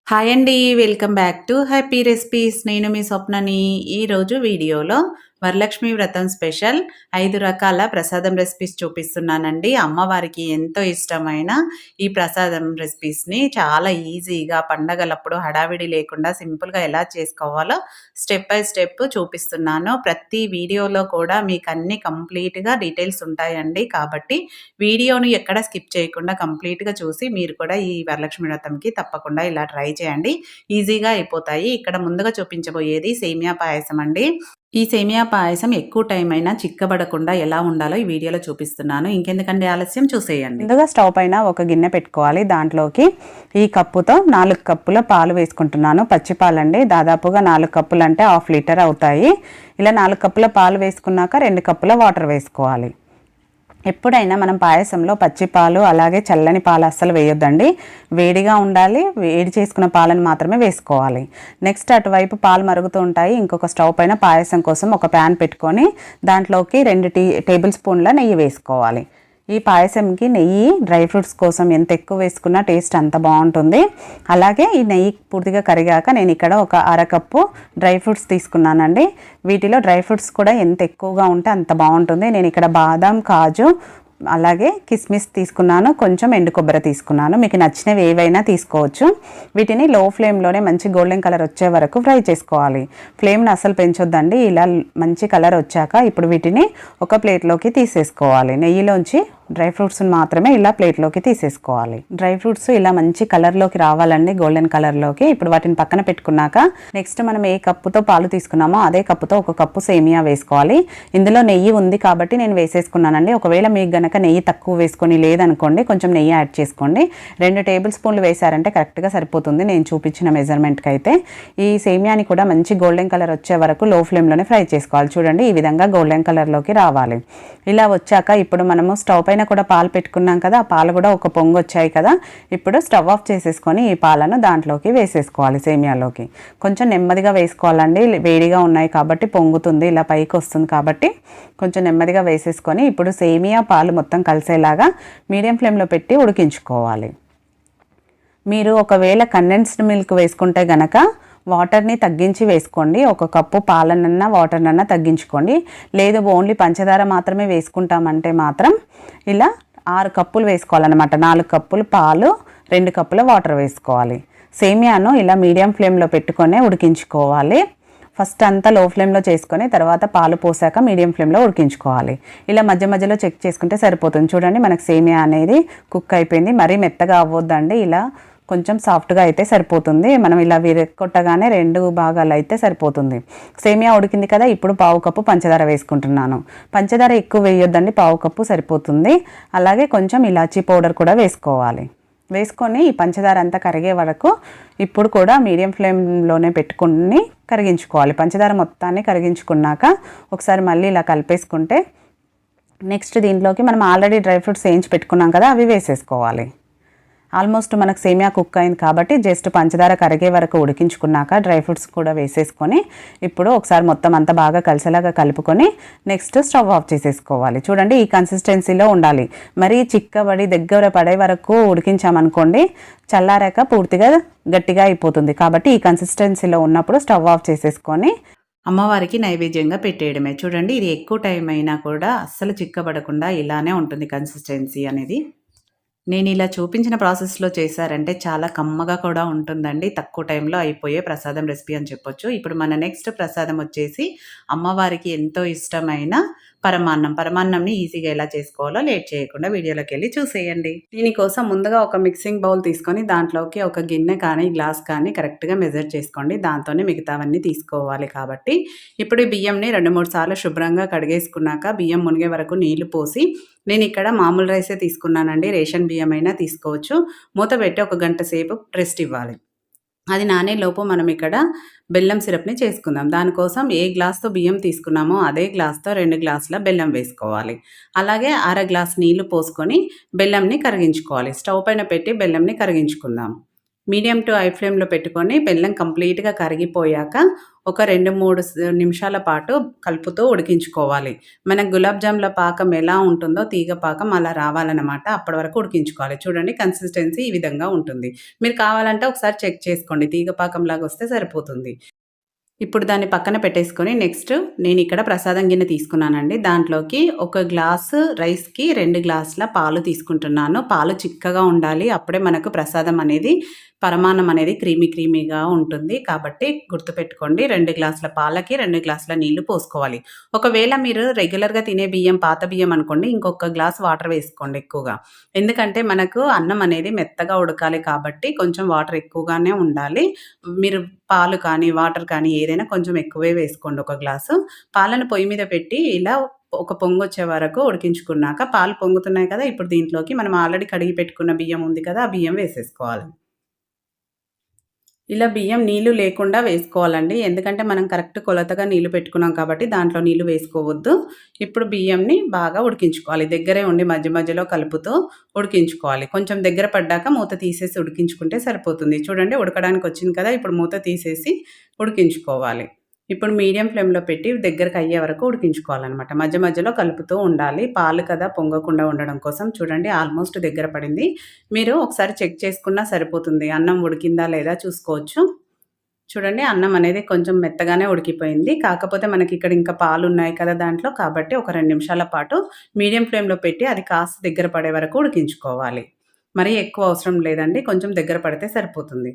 Hi అండి. Welcome back to happy recipes. నేను మీ స్వప్నని. ఈరోజు వీడియోలో వరలక్ష్మి వ్రతం స్పెషల్ 5 రకాల ప్రసాదం రెసిపీస్ చూపిస్తున్నానండి. అమ్మవారికి ఎంతో ఇష్టమైన ఈ ప్రసాదం రెసిపీస్‌ని చాలా ఈజీగా పండగలప్పుడు హడావిడి లేకుండా సింపుల్‌గా ఎలా చేసుకోవాలో స్టెప్ బై స్టెప్ చూపిస్తున్నాను. ప్రతి వీడియోలో కూడా మీకు అన్నీ కంప్లీట్‌గా డీటెయిల్స్ ఉంటాయండి. కాబట్టి వీడియోని ఎక్కడ స్కిప్ చేయకుండా కంప్లీట్‌గా చూసి మీరు కూడా ఈ వరలక్ష్మి వ్రతంకి తప్పకుండా ఇలా ట్రై చేయండి. ఈజీగా అయిపోతాయి. ఇక్కడ ముందుగా చూపించబోయేది సేమియా పాయసం అండి. ఈ సేమియా పాయసం ఎక్కువ టైం అయినా చిక్కబడకుండా ఎలా ఉండాలో ఈ వీడియోలో చూపిస్తున్నాను. ఇంకెందుకండి ఆలస్యం, చూసేయండి. ముందుగా స్టవ్ పైన ఒక గిన్నె పెట్టుకోవాలి. దాంట్లోకి ఈ కప్పుతో 4 కప్పుల పాలు వేసుకుంటున్నాను. పచ్చి పాలండి. దాదాపుగా 4 కప్పులు అంటే 1/2 లీటర్ అవుతాయి. ఇలా 4 కప్పుల పాలు వేసుకున్నాక 2 కప్పుల వాటర్ వేసుకోవాలి. ఎప్పుడైనా మనం పాయసంలో పచ్చి పాలు అలాగే చల్లని పాలు అస్సలు వేయొద్దండి. వేడిగా ఉండాలి. వేడి చేసుకున్న పాలను మాత్రమే వేసుకోవాలి. నెక్స్ట్ అటువైపు పాలు మరుగుతూ ఉంటాయి. ఇంకొక స్టవ్ పైన పాయసం కోసం ఒక ప్యాన్ పెట్టుకొని దాంట్లోకి 2 టేబుల్ స్పూన్ల నెయ్యి వేసుకోవాలి. ఈ పాయసంకి నెయ్యి డ్రై ఫ్రూట్స్ కోసం ఎంత ఎక్కువ వేసుకున్నా టేస్ట్ అంత బాగుంటుంది. అలాగే ఈ నెయ్యి పూర్తిగా కరిగాక నేను ఇక్కడ ఒక అరకప్పు డ్రై ఫ్రూట్స్ తీసుకున్నానండి. వీటిలో డ్రై ఫ్రూట్స్ కూడా ఎంత ఎక్కువగా ఉంటే అంత బాగుంటుంది. నేను ఇక్కడ బాదం, కాజు అలాగే కిస్మిస్ తీసుకున్నాను. కొంచెం ఎండు కొబ్బరి తీసుకున్నాను. మీకు నచ్చినవి ఏవైనా తీసుకోవచ్చు. వీటిని లో ఫ్లేమ్లోనే మంచి గోల్డెన్ కలర్ వచ్చే వరకు ఫ్రై చేసుకోవాలి. ఫ్లేమ్ని అసలు పెంచొద్దండి. ఇలా మంచి కలర్ వచ్చాక ఇప్పుడు వీటిని ఒక ప్లేట్లోకి తీసేసుకోవాలి. నెయ్యిలోంచి డ్రై ఫ్రూట్స్ని మాత్రమే ఇలా ప్లేట్లోకి తీసేసుకోవాలి. డ్రై ఫ్రూట్స్ ఇలా మంచి కలర్లోకి రావాలండి, గోల్డెన్ కలర్లోకి. ఇప్పుడు వాటిని పక్కన పెట్టుకున్నాక నెక్స్ట్ మనం ఏ కప్పుతో పాలు తీసుకున్నామో అదే కప్పుతో ఒక కప్పు సేమియా వేసుకోవాలి. ఇందులో నెయ్యి ఉంది కాబట్టి నేను వేసేసుకున్నానండి. ఒకవేళ మీకు గనక నెయ్యి తక్కువ వేసుకొని లేదనుకోండి, కొంచెం నెయ్యి యాడ్ చేసుకోండి. 2 టేబుల్ స్పూన్లు వేసారంటే కరెక్ట్గా సరిపోతుంది నేను చూపించిన మెజర్మెంట్కి అయితే. ఈ సేమియాని కూడా మంచి గోల్డెన్ కలర్ వచ్చే వరకు లో ఫ్లేమ్లోనే ఫ్రై చేసుకోవాలి. చూడండి, ఈ విధంగా గోల్డెన్ కలర్లోకి రావాలి. ఇలా వచ్చాక ఇప్పుడు మనము స్టవ్ పైన కూడా పాలు పెట్టుకున్నాం కదా, ఆ పాలు కూడా ఒక పొంగు వచ్చాయి కదా. ఇప్పుడు స్టవ్ ఆఫ్ చేసేసుకొని ఈ పాలను దాంట్లోకి వేసేసుకోవాలి. సేమియాలోకి కొంచెం నెమ్మదిగా వేసుకోవాలండి. వేడిగా ఉన్నాయి కాబట్టి పొంగుతుంది, ఇలా పైకి వస్తుంది కాబట్టి కొంచెం నెమ్మదిగా వేసేసుకొని ఇప్పుడు సేమియా పాలు మొత్తం కలిసేలాగా మీడియం ఫ్లేమ్లో పెట్టి ఉడికించుకోవాలి. మీరు ఒకవేళ కండెన్స్డ్ మిల్క్ వేసుకుంటే గనక వాటర్ని తగ్గించి వేసుకోండి. ఒక కప్పు పాలనన్నా వాటర్నన్నా తగ్గించుకోండి. లేదు ఓన్లీ పంచదార మాత్రమే వేసుకుంటామంటే మాత్రం ఇలా 6 కప్పులు వేసుకోవాలన్నమాట. 4 కప్పులు పాలు, 2 కప్పుల వాటర్ వేసుకోవాలి. సేమియాను ఇలా మీడియం ఫ్లేమ్లో పెట్టుకొని ఉడికించుకోవాలి. ఫస్ట్ అంతా లో ఫ్లేమ్లో చేసుకొని తర్వాత పాలు పోసాక మీడియం ఫ్లేమ్లో ఉడికించుకోవాలి. ఇలా మధ్య మధ్యలో చెక్ చేసుకుంటే సరిపోతుంది. చూడండి, మనకు సేమియా అనేది కుక్ అయిపోయింది. మరీ మెత్తగా అవ్వద్దండి. ఇలా కొంచెం సాఫ్ట్గా అయితే సరిపోతుంది. మనం ఇలా విరగొట్టగానే 2 భాగాలు అయితే సరిపోతుంది. సేమియా ఉడికింది కదా, ఇప్పుడు 1/2 కప్పు పంచదార వేసుకుంటున్నాను. పంచదార ఎక్కువ వేయొద్దండి, 1/2 కప్పు సరిపోతుంది. అలాగే కొంచెం ఇలాచీ పౌడర్ కూడా వేసుకోవాలి. వేసుకొని ఈ పంచదార అంతా కరిగే వరకు ఇప్పుడు కూడా మీడియం ఫ్లేమ్లోనే పెట్టుకుని కరిగించుకోవాలి. పంచదార మొత్తాన్ని కరిగించుకున్నాక ఒకసారి మళ్ళీ ఇలా కలిపేసుకుంటే నెక్స్ట్ దీంట్లోకి మనం ఆల్రెడీ డ్రై ఫ్రూట్స్ వేయించి పెట్టుకున్నాం కదా, అవి వేసేసుకోవాలి. ఆల్మోస్ట్ మనకు సేమియా కుక్ అయింది కాబట్టి జస్ట్ పంచదార కరిగే వరకు ఉడికించుకున్నాక డ్రై ఫ్రూట్స్ కూడా వేసేసుకొని ఇప్పుడు ఒకసారి మొత్తం అంతా బాగా కలిసేలాగా కలుపుకొని నెక్స్ట్ స్టవ్ ఆఫ్ చేసేసుకోవాలి. చూడండి, ఈ కన్సిస్టెన్సీలో ఉండాలి. మరీ చిక్కబడి దగ్గర పడే వరకు ఉడికించామనుకోండి, చల్లారాక పూర్తిగా గట్టిగా అయిపోతుంది. కాబట్టి ఈ కన్సిస్టెన్సీలో ఉన్నప్పుడు స్టవ్ ఆఫ్ చేసేసుకొని అమ్మవారికి నైవేద్యంగా పెట్టేయడమే. చూడండి, ఇది ఎక్కువ టైం అయినా కూడా అస్సలు చిక్కబడకుండా ఇలానే ఉంటుంది కన్సిస్టెన్సీ అనేది. నేను ఇలా చూపించిన ప్రాసెస్లో చేశారంటే చాలా కమ్మగా కూడా ఉంటుందండి. తక్కువ టైంలో అయిపోయే ప్రసాదం రెసిపీ అని చెప్పొచ్చు. ఇప్పుడు మన నెక్స్ట్ ప్రసాదం వచ్చేసి అమ్మవారికి ఎంతో ఇష్టమైన పరమాన్నంని ఈజీగా ఎలా చేసుకోవాలో లేట్ చేయకుండా వీడియోలోకి వెళ్ళి చూసేయండి. దీనికోసం ముందుగా ఒక మిక్సింగ్ బౌల్ తీసుకొని దాంట్లోకి ఒక గిన్నె కానీ గ్లాస్ కానీ కరెక్ట్గా మెజర్ చేసుకోండి. దాంతోనే మిగతావన్నీ తీసుకోవాలి. కాబట్టి ఇప్పుడు ఈ బియ్యంని 2-3 సార్లు శుభ్రంగా కడిగేసుకున్నాక బియ్యం మునిగే వరకు నీళ్లు పోసి, నేను ఇక్కడ మామూలు రైసే తీసుకున్నానండి, రేషన్ బియ్యం అయినా తీసుకోవచ్చు. మూత పెట్టి 1 గంట సేపు రెస్ట్ ఇవ్వాలి. అది నానేలోపు మనం ఇక్కడ బెల్లం సిరప్ని చేసుకుందాం. దానికోసం ఏ గ్లాస్తో బియ్యం తీసుకున్నామో అదే గ్లాస్తో 2 గ్లాసుల బెల్లం వేసుకోవాలి. అలాగే అర గ్లాస్ నీళ్లు పోసుకొని బెల్లంని కరిగించుకోవాలి. స్టవ్ పైన పెట్టి బెల్లంని కరిగించుకుందాం. మీడియం టు హై ఫ్లేమ్లో పెట్టుకొని బెల్లం కంప్లీట్గా కరిగిపోయాక ఒక 2, 3 నిమిషాల పాటు కలుపుతూ ఉడికించుకోవాలి. మనకు గులాబ్ జామ్‌ల పాకం ఎలా ఉంటుందో తీగ పాకం అలా రావాలనమాట. అప్పటి వరకు ఉడికించుకోవాలి. చూడండి కన్సిస్టెన్సీ ఈ విధంగా ఉంటుంది. మీరు కావాలంటే ఒకసారి చెక్ చేసుకోండి. తీగ పాకంలాగా వస్తే సరిపోతుంది. ఇప్పుడు దాన్ని పక్కన పెట్టేసుకొని నెక్స్ట్ నేనిక్కడ ప్రసాదం గిన్నె తీసుకున్నానండి. దాంట్లోకి ఒక గ్లాసు రైస్‌కి 2 గ్లాసుల పాలు తీసుకుంటున్నాను. పాలు చిక్కగా ఉండాలి. అప్పుడే మనకు ప్రసాదం అనేది పరమాన్నం అనేది క్రీమీగా ఉంటుంది. కాబట్టి గుర్తుపెట్టుకోండి 2 గ్లాసుల పాలకి 2 గ్లాసుల నీళ్లు పోసుకోవాలి. ఒకవేళ మీరు రెగ్యులర్‌గా తినే బియ్యం పాత బియ్యం అనుకోండి ఇంకొక గ్లాస్ వాటర్ వేసుకోండి ఎక్కువగా. ఎందుకంటే మనకు అన్నం అనేది మెత్తగా ఉడకాలి కాబట్టి కొంచెం వాటర్ ఎక్కువగానే ఉండాలి. మీరు పాలు కానీ, వాటర్ కానీ ఏదైనా కొంచెం ఎక్కువే వేసుకోండి ఒక గ్లాసు. పాలను పొయ్యి మీద పెట్టి ఇలా ఒక పొంగొచ్చే వరకు ఉడికించుకున్నాక పాలు పొంగుతున్నాయి కదా! ఇప్పుడు దీంట్లోకి మనం ఆల్రెడీ కడిగి పెట్టుకున్న బియ్యం ఉంది కదా! ఆ బియ్యం వేసేసుకోవాలి. ఇలా బియ్యం నీళ్లు లేకుండా వేసుకోవాలండి. ఎందుకంటే మనం కరెక్ట్ కొలతగా నీళ్లు పెట్టుకున్నాం కాబట్టి దాంట్లో నీళ్లు వేసుకోవద్దు. ఇప్పుడు బియ్యంని బాగా ఉడికించుకోవాలి. దగ్గరే ఉండి మధ్య మధ్యలో కలుపుతూ ఉడికించుకోవాలి. కొంచెం దగ్గర పడ్డాక మూత తీసేసి ఉడికించుకుంటే సరిపోతుంది. చూడండి ఉడకడానికి వచ్చింది కదా! ఇప్పుడు మూత తీసేసి ఉడికించుకోవాలి. ఇప్పుడు మీడియం ఫ్లేమ్‌లో పెట్టి దగ్గరికి అయ్యే వరకు ఉడికించుకోవాలనమాట. మధ్య మధ్యలో కలుపుతూ ఉండాలి. పాలు కదా పొంగకుండా ఉండడం కోసం చూడండి ఆల్మోస్ట్ దగ్గర పడింది. మీరు ఒకసారి చెక్ చేసుకున్నా సరిపోతుంది. అన్నం ఉడికిందా లేదా చూసుకోవచ్చు. చూడండి అన్నం అనేది కొంచెం మెత్తగానే ఉడికిపోయింది. కాకపోతే మనకి ఇక్కడ ఇంకా పాలున్నాయి కదా దాంట్లో కాబట్టి ఒక 2 నిమిషాల పాటు మీడియం ఫ్లేమ్‌లో పెట్టి అది కాస్త దగ్గర పడే వరకు ఉడికించుకోవాలి. మరీ ఎక్కువ అవసరం లేదండి. కొంచెం దగ్గర పడితే సరిపోతుంది.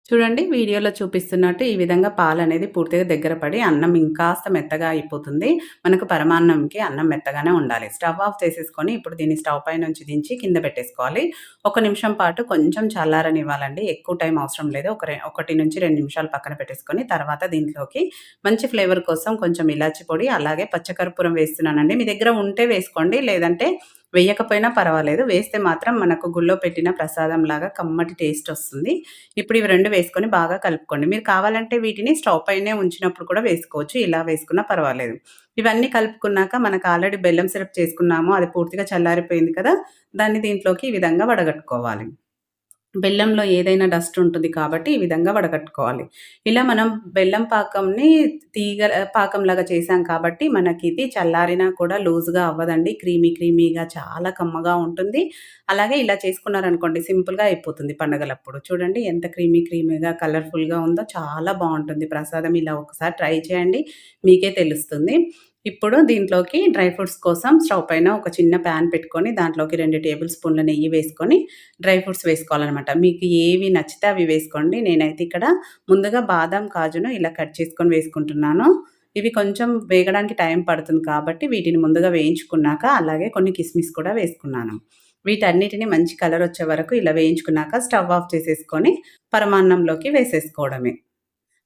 చూడండి వీడియోలో చూపిస్తున్నట్టు ఈ విధంగా పాలనేది పూర్తిగా దగ్గర పడి అన్నం ఇంకాస్త మెత్తగా అయిపోతుంది. మనకు పరమాన్నంకి అన్నం మెత్తగానే ఉండాలి. స్టవ్ ఆఫ్ చేసేసుకొని ఇప్పుడు దీన్ని స్టవ్ పై నుంచి దించి కింద పెట్టేసుకోవాలి. 1 నిమిషం పాటు కొంచెం చల్లారనివ్వాలండి. ఎక్కువ టైం అవసరం లేదు. 1-2 నిమిషాలు పక్కన పెట్టేసుకొని తర్వాత దీంట్లోకి మంచి ఫ్లేవర్ కోసం కొంచెం ఇలాచి పొడి అలాగే పచ్చకర్పూరం వేస్తున్నానండి. మీ దగ్గర ఉంటే వేసుకోండి. లేదంటే వేయకపోయినా పర్వాలేదు. వేస్తే మాత్రం మనకు గుళ్ళో పెట్టిన ప్రసాదంలాగా కమ్మటి టేస్ట్ వస్తుంది. ఇప్పుడు ఇవి 2 వేసుకొని బాగా కలుపుకోండి. మీరు కావాలంటే వీటిని స్టవ్ పైనే ఉంచినప్పుడు కూడా వేసుకోవచ్చు. ఇలా వేసుకున్నా పర్వాలేదు. ఇవన్నీ కలుపుకున్నాక మనకు ఆల్రెడీ బెల్లం సిరప్ చేసుకున్నాము. అది పూర్తిగా చల్లారిపోయింది కదా! దాన్ని దీంట్లోకి ఈ విధంగా వడగట్టుకోవాలి. బెల్లంలో ఏదైనా డస్ట్ ఉంటుంది కాబట్టి ఈ విధంగా వడగట్టుకోవాలి. ఇలా మనం బెల్లం పాకంని తీగ పాకంలాగా చేసాం కాబట్టి మనకిది చల్లారినా కూడా లూజ్‌గా అవ్వదండి. క్రీమీగా చాలా కమ్మగా ఉంటుంది. అలాగే ఇలా చేసుకున్నారనుకోండి సింపుల్‌గా అయిపోతుంది పండగలప్పుడు. చూడండి ఎంత క్రీమీగా కలర్‌ఫుల్‌గా ఉందో చాలా బావుంటుంది ప్రసాదం. ఇలా ఒకసారి ట్రై చేయండి. మీకే తెలుస్తుంది. ఇప్పుడు దీంట్లోకి డ్రై ఫ్రూట్స్ కోసం స్టవ్ పైన ఒక చిన్న ప్యాన్ పెట్టుకొని దాంట్లోకి 2 టేబుల్ స్పూన్ల నెయ్యి వేసుకొని డ్రై ఫ్రూట్స్ వేసుకోవాలనమాట. మీకు ఏవి నచ్చితే అవి వేసుకోండి. నేనైతే ఇక్కడ ముందుగా బాదం, కాజును ఇలా కట్ చేసుకొని వేసుకుంటున్నాను. ఇవి కొంచెం వేగడానికి టైం పడుతుంది కాబట్టి వీటిని ముందుగా వేయించుకున్నాక అలాగే కొన్ని కిస్మిస్ కూడా వేసుకున్నాను. వీటన్నిటిని మంచి కలర్ వచ్చే వరకు ఇలా వేయించుకున్నాక స్టవ్ ఆఫ్ చేసేసుకొని పరమాన్నంలోకి వేసేసుకోవడమే.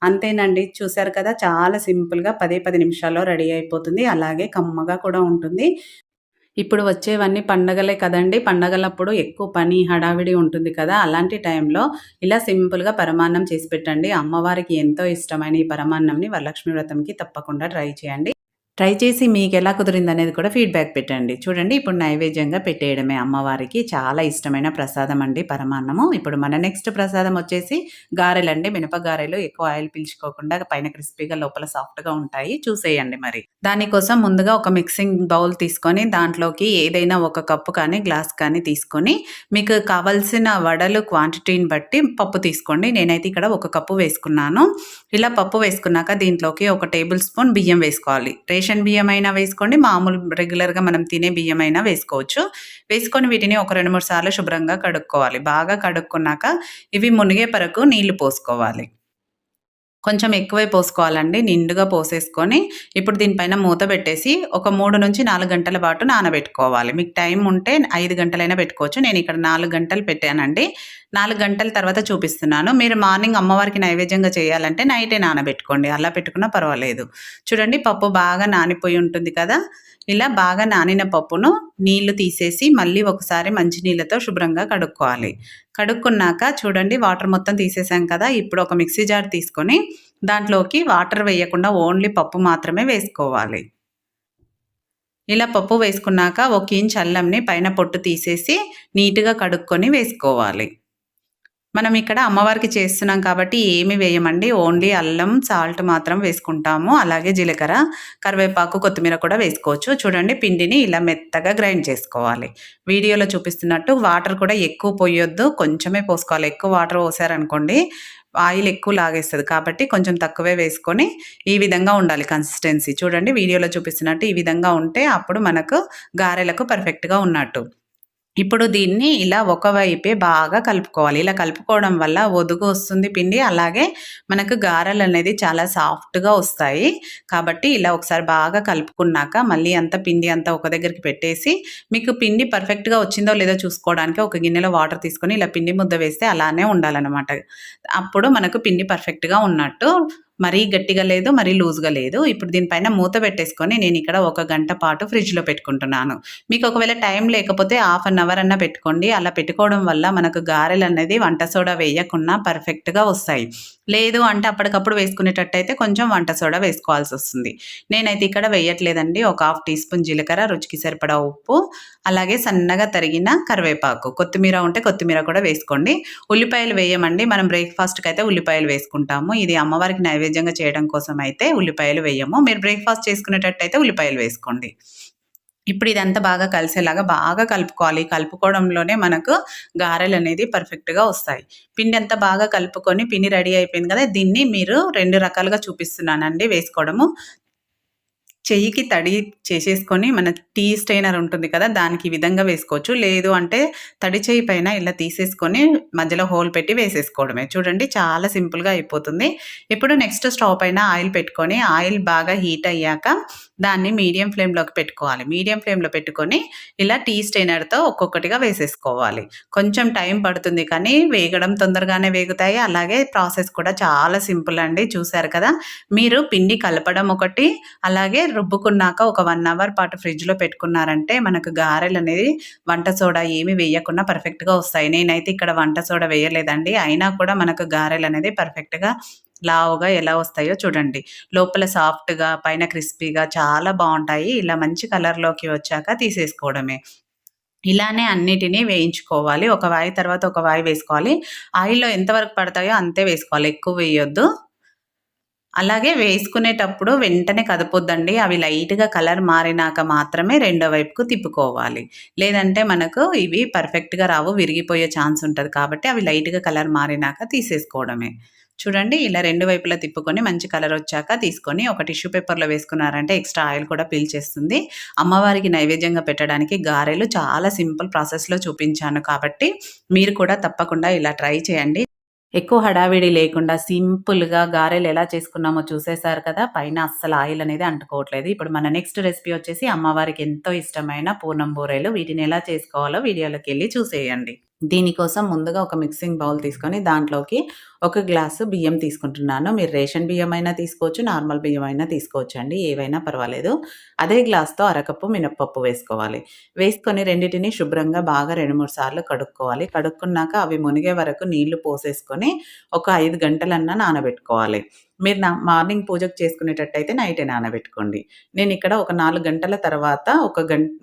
అంతేనండి. చూసారు కదా! చాలా సింపుల్‌గా 10 నిమిషాల్లో రెడీ అయిపోతుంది. అలాగే కమ్మగా కూడా ఉంటుంది. ఇప్పుడు వచ్చేవన్నీ పండగలే కదండీ! పండగలప్పుడు ఎక్కువ పని, హడావిడి ఉంటుంది కదా! అలాంటి టైంలో ఇలా సింపుల్‌గా పరమాన్నం చేసి పెట్టండి. అమ్మవారికి ఎంతో ఇష్టమైన ఈ పరమాన్నంని వరలక్ష్మి వ్రతంకి తప్పకుండా ట్రై చేయండి. ట్రై చేసి మీకెలా కుదిరిందనేది కూడా ఫీడ్‌బ్యాక్ పెట్టండి. చూడండి ఇప్పుడు నైవేద్యంగా పెట్టేయడమే అమ్మవారికి. చాలా ఇష్టమైన ప్రసాదం అండి పరమాన్నము. ఇప్పుడు మన నెక్స్ట్ ప్రసాదం వచ్చేసి గారెలండి. మినప గారెలు ఎక్కువ ఆయిల్ పీల్చుకోకుండా పైన క్రిస్పీగా లోపల సాఫ్ట్‌గా ఉంటాయి. చూసేయండి మరి. దానికోసం ముందుగా ఒక మిక్సింగ్ బౌల్ తీసుకొని దాంట్లోకి ఏదైనా ఒక కప్పు కానీ, గ్లాస్ కానీ తీసుకొని మీకు కావాల్సిన వడలు క్వాంటిటీని బట్టి పప్పు తీసుకోండి. నేనైతే ఇక్కడ ఒక కప్పు వేసుకున్నాను. ఇలా పప్పు వేసుకున్నాక దీంట్లోకి ఒక టేబుల్ స్పూన్ బియ్యం వేసుకోవాలి. రేషన్ బియ్యమైనా వేసుకోండి. మామూలు రెగ్యులర్‌గా మనం తినే బియ్యమైనా వేసుకోవచ్చు. వేసుకొని వీటిని ఒక 2, 3 సార్లు శుభ్రంగా కడుక్కోవాలి. బాగా కడుక్కున్నాక ఇవి మునిగే వరకు నీళ్లు పోసుకోవాలి. కొంచెం ఎక్కువే పోసుకోవాలండి. నిండుగా పోసేసుకొని ఇప్పుడు దీనిపైన మూత పెట్టేసి ఒక 3-4 గంటల పాటు నానబెట్టుకోవాలి. మీకు టైం ఉంటే 5 గంటలైనా పెట్టుకోవచ్చు. నేను ఇక్కడ 4 గంటలు పెట్టానండి. 4 గంటల తర్వాత చూపిస్తున్నాను. మీరు మార్నింగ్ అమ్మవారికి నైవేద్యంగా చేయాలంటే నైటే నానబెట్టుకోండి. అలా పెట్టుకున్నా పర్వాలేదు. చూడండి పప్పు బాగా నానిపోయి ఉంటుంది కదా! ఇలా బాగా నానిన పప్పును నీళ్లు తీసేసి మళ్ళీ ఒకసారి మంచినీళ్ళతో శుభ్రంగా కడుక్కోవాలి. కడుక్కున్నాక చూడండి వాటర్ మొత్తం తీసేసాం కదా! ఇప్పుడు ఒక మిక్సీ జార్ తీసుకొని దాంట్లోకి వాటర్ వేయకుండా ఓన్లీ పప్పు మాత్రమే వేసుకోవాలి. ఇలా పప్పు వేసుకున్నాక 1 ఇంచ్ అల్లంని పైన పొట్టు తీసేసి నీట్‌గా కడుక్కొని వేసుకోవాలి. మనం ఇక్కడ అమ్మవారికి చేస్తున్నాం కాబట్టి ఏమి వేయమండి. ఓన్లీ అల్లం, సాల్ట్ మాత్రం వేసుకుంటాము. అలాగే జీలకర్ర, కరివేపాకు, కొత్తిమీర కూడా వేసుకోవచ్చు. చూడండి పిండిని ఇలా మెత్తగా గ్రైండ్ చేసుకోవాలి. వీడియోలో చూపిస్తున్నట్టు వాటర్ కూడా ఎక్కువ పొయ్యొద్దు. కొంచెమే పోసుకోవాలి. ఎక్కువ వాటర్ పోసారనుకోండి ఆయిల్ ఎక్కువ లాగేస్తది. కాబట్టి కొంచెం తక్కువే వేసుకొని ఈ విధంగా ఉండాలి కన్సిస్టెన్సీ. చూడండి వీడియోలో చూపిస్తున్నట్టు ఈ విధంగా ఉంటే అప్పుడు మనకు గారెలకు పర్ఫెక్ట్‌గా ఉన్నట్టు. ఇప్పుడు దీన్ని ఇలా ఒకవైపే బాగా కలుపుకోవాలి. ఇలా కలుపుకోవడం వల్ల ఒదుగు వస్తుంది పిండి. అలాగే మనకు గారెలనేది చాలా సాఫ్ట్‌గా వస్తాయి. కాబట్టి ఇలా ఒకసారి బాగా కలుపుకున్నాక మళ్ళీ అంతా పిండి అంతా ఒక దగ్గరికి పెట్టేసి మీకు పిండి పర్ఫెక్ట్‌గా వచ్చిందో లేదో చూసుకోవడానికి ఒక గిన్నెలో వాటర్ తీసుకొని ఇలా పిండి ముద్ద వేస్తే అలానే ఉండాలనమాట. అప్పుడు మనకు పిండి పర్ఫెక్ట్‌గా ఉన్నట్టు. మరీ గట్టిగా లేదు, మరీ లూజ్‌గా లేదు. ఇప్పుడు దీనిపైన మూత పెట్టేసుకొని నేనిక్కడ ఒక గంట పాటు ఫ్రిడ్జ్‌లో పెట్టుకుంటున్నాను. మీకు ఒకవేళ టైం లేకపోతే హాఫ్ అన్ అవర్ అన్నా పెట్టుకోండి. అలా పెట్టుకోవడం వల్ల మనకు గారెలనేది వంట సోడా వేయకున్నా పర్ఫెక్ట్‌గా వస్తాయి. లేదు అంటే అప్పటికప్పుడు వేసుకునేటట్టయితే కొంచెం వంట సోడా వేసుకోవాల్సొస్తుంది. నేనైతే ఇక్కడ వేయట్లేదండి. ఒక హాఫ్ టీ స్పూన్ జీలకర్ర, రుచికి సరిపడా ఉప్పు, అలాగే సన్నగా తరిగిన కరివేపాకు, కొత్తిమీర ఉంటే కొత్తిమీర కూడా వేసుకోండి. ఉల్లిపాయలు వేయమండి. మనం బ్రేక్‌ఫాస్ట్‌కైతే ఉల్లిపాయలు వేసుకుంటాము. ఇది అమ్మవారికి నైవేద్యంగా చేయడం కోసం అయితే ఉల్లిపాయలు వేయము. మీరు బ్రేక్‌ఫాస్ట్ చేసుకునేటట్టయితే ఉల్లిపాయలు వేసుకోండి. ఇప్పుడు ఇదంతా బాగా కలిసేలాగా బాగా కలుపుకోవాలి. కలుపుకోవడంలోనే మనకు గారెలనేది పర్ఫెక్ట్‌గా వస్తాయి. పిండి అంతా బాగా కలుపుకొని పిండి రెడీ అయిపోయింది కదా! దీన్ని మీరు 2 రకాలుగా చూపిస్తున్నానండి వేసుకోవడము. చెయ్యికి తడి చేసేసుకొని మన టీ స్ట్రెయినర్ ఉంటుంది కదా! దానికి ఈ విధంగా వేసుకోవచ్చు. లేదు అంటే తడి చెయ్యి పైన ఇలా తీసేసుకొని మధ్యలో హోల్ పెట్టి వేసేసుకోవడమే. చూడండి చాలా సింపుల్‌గా అయిపోతుంది. ఇప్పుడు నెక్స్ట్ స్టవ్ పైన ఆయిల్ పెట్టుకొని ఆయిల్ బాగా హీట్ అయ్యాక దాన్ని మీడియం ఫ్లేమ్‌లోకి పెట్టుకోవాలి. మీడియం ఫ్లేమ్‌లో పెట్టుకొని ఇలా టీ స్ట్రెయినర్‌తో ఒక్కొక్కటిగా వేసేసుకోవాలి. కొంచెం టైం పడుతుంది కానీ వేగడం తొందరగానే వేగుతాయి. అలాగే ప్రాసెస్ కూడా చాలా సింపుల్ అండి. చూసారు కదా! మీరు పిండి కలపడం ఒకటి, అలాగే రుబ్బుకున్నాక ఒక 1 అవర్ పాటు ఫ్రిడ్జ్‌లో పెట్టుకున్నారంటే మనకు గారెలనేది వంట సోడా ఏమి వేయకుండా పర్ఫెక్ట్‌గా వస్తాయి. నేనైతే ఇక్కడ వంట సోడా వేయలేదండి. అయినా కూడా మనకు గారెలనేది పర్ఫెక్ట్‌గా లావుగా ఎలా వస్తాయో చూడండి. లోపల సాఫ్ట్‌గా, పైన క్రిస్పీగా చాలా బావుంటాయి. ఇలా మంచి కలర్‌లోకి వచ్చాక తీసేసుకోవడమే. ఇలానే అన్నిటిని వేయించుకోవాలి. ఒక వాయి తర్వాత ఒక వాయి వేసుకోవాలి. ఆయిల్‌లో ఎంత వరకు పడతాయో అంతే వేసుకోవాలి. ఎక్కువ వేయొద్దు. అలాగే వేసుకునేటప్పుడు వెంటనే కదపొద్దండి. అవి లైట్‌గా కలర్ మారినాక మాత్రమే రెండో వైపుకు తిప్పుకోవాలి. లేదంటే మనకు ఇవి పర్ఫెక్ట్‌గా రావు. విరిగిపోయే ఛాన్స్ ఉంటది కాబట్టి అవి లైట్‌గా కలర్ మారినాక తీసేసుకోవడమే. చూడండి ఇలా 2 వైపులా తిప్పుకొని మంచి కలర్ వచ్చాక తీసుకొని ఒక టిష్యూ పేపర్‌లో వేసుకున్నారంటే ఎక్స్‌ట్రా ఆయిల్ కూడా పీల్చేస్తుంది. అమ్మవారికి నైవేద్యంగా పెట్టడానికి గారెలు చాలా సింపుల్ ప్రాసెస్‌లో చూపించాను కాబట్టి మీరు కూడా తప్పకుండా ఇలా ట్రై చేయండి. ఎక్కువ హడావిడి లేకుండా సింపుల్‌గా గారెలు ఎలా చేసుకున్నామో చూసేసారు కదా! పైన అస్సలు ఆయిల్ అనేది అంటుకోవట్లేదు. ఇప్పుడు మన నెక్స్ట్ రెసిపీ వచ్చేసి అమ్మవారికి ఎంతో ఇష్టమైన పూర్ణం బూరెలు. వీటిని ఎలా చేసుకోవాలో వీడియోలోకెళ్ళి చూసేయండి. దీనికోసం ముందుగా ఒక మిక్సింగ్ బౌల్ తీసుకొని దాంట్లోకి ఒక గ్లాసు బియ్యం తీసుకుంటున్నాను. మీరు రేషన్ బియ్యం అయినా తీసుకోవచ్చు, నార్మల్ బియ్యం అయినా తీసుకోవచ్చండి. ఏవైనా పర్వాలేదు. అదే గ్లాస్‌తో అరకప్పు మినపప్పు వేసుకోవాలి. వేసుకొని రెండిటిని శుభ్రంగా బాగా 2, 3 సార్లు కడుక్కోవాలి. కడుక్కున్నాక అవి మునిగే వరకు నీళ్లు పోసేసుకొని ఒక 5 గంటలన్నా నానబెట్టుకోవాలి. మీరు మార్నింగ్ పూజకు చేసుకునేటట్టయితే నైటే నానబెట్టుకోండి. నేనిక్కడ ఒక 4 గంటల తర్వాత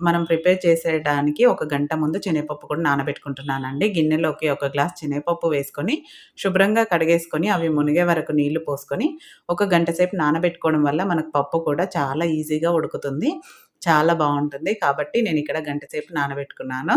మనం ప్రిపేర్ చేసేయడానికి ఒక గంట ముందు శనగపప్పు కూడా నానబెట్టుకుంటున్నానండి. గిన్నెలోకి ఒక గ్లాస్ శనగపప్పు వేసుకొని, శుభ్రంగా కడిగేసుకొని, అవి మునిగే వరకు నీళ్లు పోసుకొని, ఒక గంట సేపు నానబెట్టుకోవడం వల్ల మనకు పప్పు కూడా చాలా ఈజీగా ఉడుకుతుంది. చాలా బావుంటుంది. కాబట్టి నేనిక్కడ గంట సేపు నానబెట్టుకున్నాను.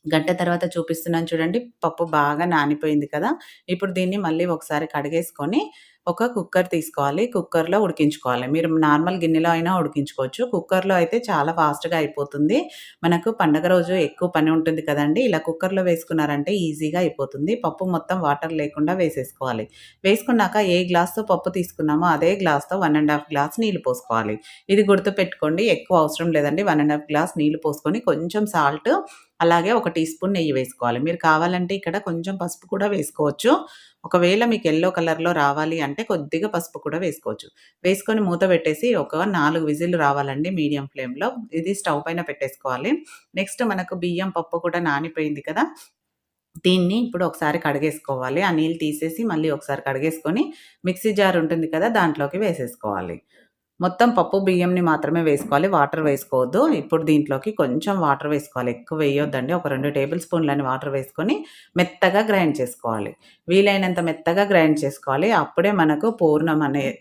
గంట తర్వాత చూపిస్తున్నాను చూడండి. పప్పు బాగా నానిపోయింది కదా! ఇప్పుడు దీన్ని మళ్ళీ ఒకసారి కడిగేసుకొని, ఒక కుక్కర్ తీసుకోవాలి. కుక్కర్‌లో ఉడికించుకోవాలి. మీరు నార్మల్ గిన్నెలో అయినా ఉడికించుకోవచ్చు. కుక్కర్‌లో అయితే చాలా ఫాస్ట్‌గా అయిపోతుంది. మనకు పండగ రోజు ఎక్కువ పని ఉంటుంది కదండీ! ఇలా కుక్కర్‌లో వేసుకున్నారంటే ఈజీగా అయిపోతుంది. పప్పు మొత్తం వాటర్ లేకుండా వేసేసుకోవాలి. వేసుకున్నాక ఏ గ్లాస్‌తో పప్పు తీసుకున్నామో అదే గ్లాస్‌తో 1 ½ గ్లాస్ నీళ్లు పోసుకోవాలి. ఇది గుర్తుపెట్టుకోండి. ఎక్కువ అవసరం లేదండి. 1 ½ గ్లాస్ నీళ్లు పోసుకొని కొంచెం సాల్ట్, అలాగే ఒక టీ స్పూన్ నెయ్యి వేసుకోవాలి. మీరు కావాలంటే ఇక్కడ కొంచెం పసుపు కూడా వేసుకోవచ్చు. ఒకవేళ మీకు యెల్లో కలర్‌లో రావాలి అంటే కొద్దిగా పసుపు కూడా వేసుకోవచ్చు. వేసుకొని మూత పెట్టేసి ఒక 4 విజిల్లు రావాలండి మీడియం ఫ్లేమ్‌లో. ఇది స్టవ్ పైన పెట్టేసుకోవాలి. నెక్స్ట్ మనకు బియ్యం, పప్పు కూడా నానిపోయింది కదా! దీన్ని ఇప్పుడు ఒకసారి కడిగేసుకోవాలి. ఆ నీళ్ళు తీసేసి మళ్ళీ ఒకసారి కడిగేసుకొని మిక్సీ జార్ ఉంటుంది కదా! దాంట్లోకి వేసేసుకోవాలి. మొత్తం పప్పు బియ్యంని మాత్రమే వేసుకోవాలి. వాటర్ వేసుకోవద్దు. ఇప్పుడు దీంట్లోకి కొంచెం వాటర్ వేసుకోవాలి. ఎక్కువ వేయొద్దండి. ఒక 2 టేబుల్ స్పూన్‌లని వాటర్ వేసుకొని మెత్తగా గ్రైండ్ చేసుకోవాలి. వీలైనంత మెత్తగా గ్రైండ్ చేసుకోవాలి. అప్పుడే మనకు